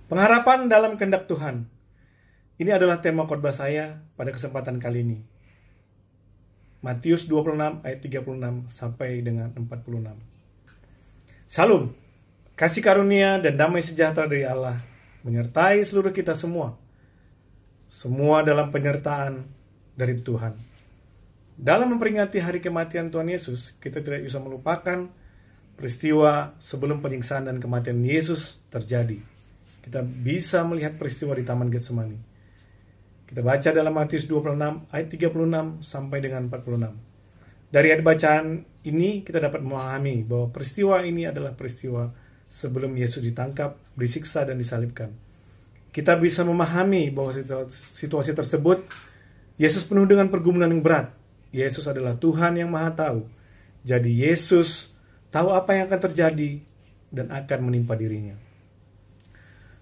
Pengharapan dalam kehendak Tuhan. Ini adalah tema khotbah saya pada kesempatan kali ini. Matius 26 ayat 36 sampai dengan 46. Shalom. Kasih karunia dan damai sejahtera dari Allah menyertai seluruh kita semua. Semua dalam penyertaan dari Tuhan. Dalam memperingati hari kematian Tuhan Yesus, kita tidak bisa melupakan peristiwa sebelum penyiksaan dan kematian Yesus terjadi. Kita bisa melihat peristiwa di Taman Getsemani. Kita baca dalam Matius 26 ayat 36 sampai dengan 46. Dari ayat bacaan ini kita dapat memahami bahwa peristiwa ini adalah peristiwa sebelum Yesus ditangkap, disiksa dan disalibkan. Kita bisa memahami bahwa situasi tersebut Yesus penuh dengan pergumulan yang berat. Yesus adalah Tuhan yang Maha Tahu. Jadi Yesus tahu apa yang akan terjadi dan akan menimpa dirinya.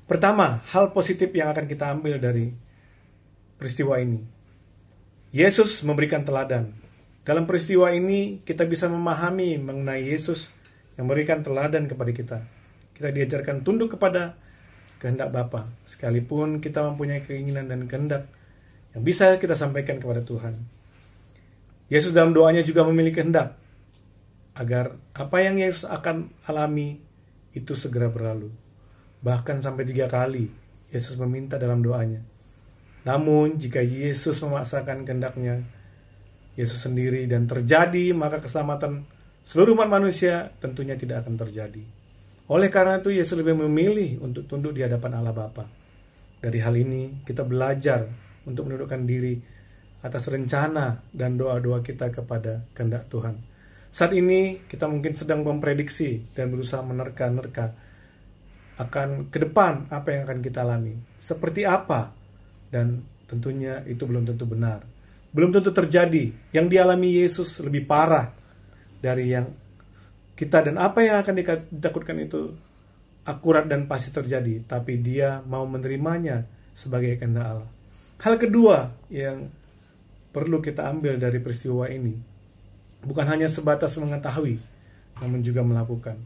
Pertama, hal positif yang akan kita ambil dari peristiwa ini. Yesus memberikan teladan. Dalam peristiwa ini kita bisa memahami mengenai Yesus yang memberikan teladan kepada kita. Kita diajarkan tunduk kepada kehendak Bapa, sekalipun kita mempunyai keinginan dan kehendak yang bisa kita sampaikan kepada Tuhan. Yesus dalam doanya juga memiliki kehendak agar apa yang Yesus akan alami itu segera berlalu. Bahkan sampai 3 kali Yesus meminta dalam doanya. Namun jika Yesus memaksakan kehendaknya Yesus sendiri dan terjadi, maka keselamatan seluruh umat manusia tentunya tidak akan terjadi. Oleh karena itu Yesus lebih memilih untuk tunduk di hadapan Allah Bapa. Dari hal ini kita belajar untuk menundukkan diri atas rencana dan doa-doa kita kepada kehendak Tuhan. Saat ini kita mungkin sedang memprediksi dan berusaha menerka-nerka akan ke depan apa yang akan kita alami, seperti apa, dan tentunya itu belum tentu benar, belum tentu terjadi. Yang dialami Yesus lebih parah dari yang kita, dan apa yang akan ditakutkan itu akurat dan pasti terjadi, tapi Dia mau menerimanya sebagai kehendak Allah. Hal kedua yang perlu kita ambil dari peristiwa ini, bukan hanya sebatas mengetahui, namun juga melakukan.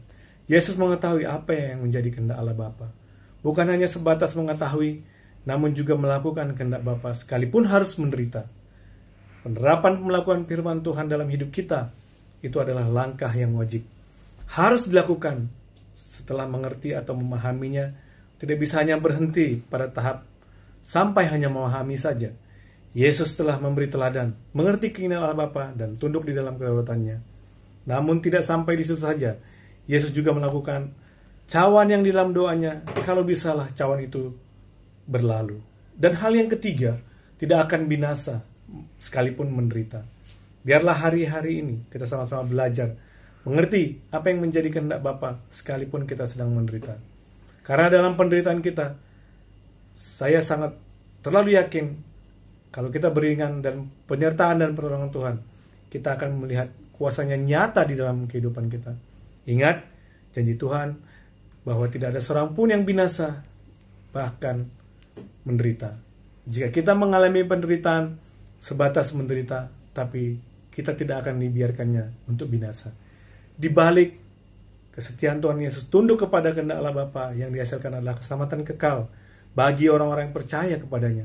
Yesus mengetahui apa yang menjadi kehendak Allah Bapa. Bukan hanya sebatas mengetahui, namun juga melakukan kehendak Bapa, sekalipun harus menderita. Penerapan melakukan firman Tuhan dalam hidup kita, itu adalah langkah yang wajib. Harus dilakukan setelah mengerti atau memahaminya, tidak bisa hanya berhenti pada tahap sampai hanya memahami saja. Yesus telah memberi teladan, mengerti keinginan Allah Bapa, dan tunduk di dalam kedaulatannya. Namun tidak sampai di situ saja. Yesus juga melakukan cawan yang di dalam doanya, kalau bisalah cawan itu berlalu. Dan hal yang ketiga, tidak akan binasa sekalipun menderita. Biarlah hari-hari ini kita sama-sama belajar mengerti apa yang menjadi kehendak Bapa sekalipun kita sedang menderita. Karena dalam penderitaan kita, saya sangat terlalu yakin kalau kita beringat dan penyertaan dan pertolongan Tuhan, kita akan melihat kuasanya nyata di dalam kehidupan kita. Ingat janji Tuhan bahwa tidak ada seorang pun yang binasa, bahkan menderita. Jika kita mengalami penderitaan, sebatas menderita, tapi kita tidak akan dibiarkannya untuk binasa. Di balik kesetiaan Tuhan Yesus, tunduk kepada kehendak Allah Bapa, yang dihasilkan adalah keselamatan kekal bagi orang-orang yang percaya kepadanya.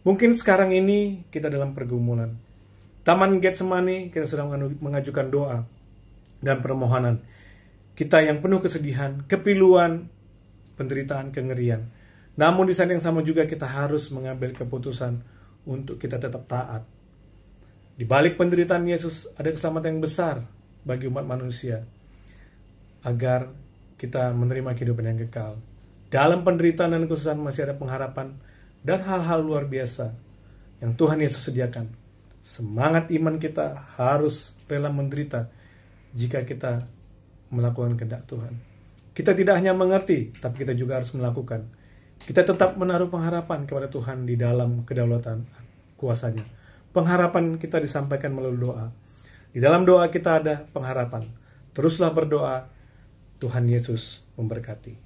Mungkin sekarang ini kita dalam pergumulan. Taman Getsemani kita sedang mengajukan doa dan permohonan. Kita yang penuh kesedihan, kepiluan, penderitaan, kengerian. Namun di saat yang sama juga kita harus mengambil keputusan untuk kita tetap taat. Di balik penderitaan Yesus ada keselamatan yang besar bagi umat manusia, agar kita menerima kehidupan yang kekal. Dalam penderitaan dan kesusahan masih ada pengharapan dan hal-hal luar biasa yang Tuhan Yesus sediakan. Semangat iman kita harus rela menderita jika kita melakukan kehendak Tuhan. Kita tidak hanya mengerti, tapi kita juga harus melakukan. Kita tetap menaruh pengharapan kepada Tuhan di dalam kedaulatan kuasanya. Pengharapan kita disampaikan melalui doa. Di dalam doa kita ada pengharapan. Teruslah berdoa. Tuhan Yesus memberkati.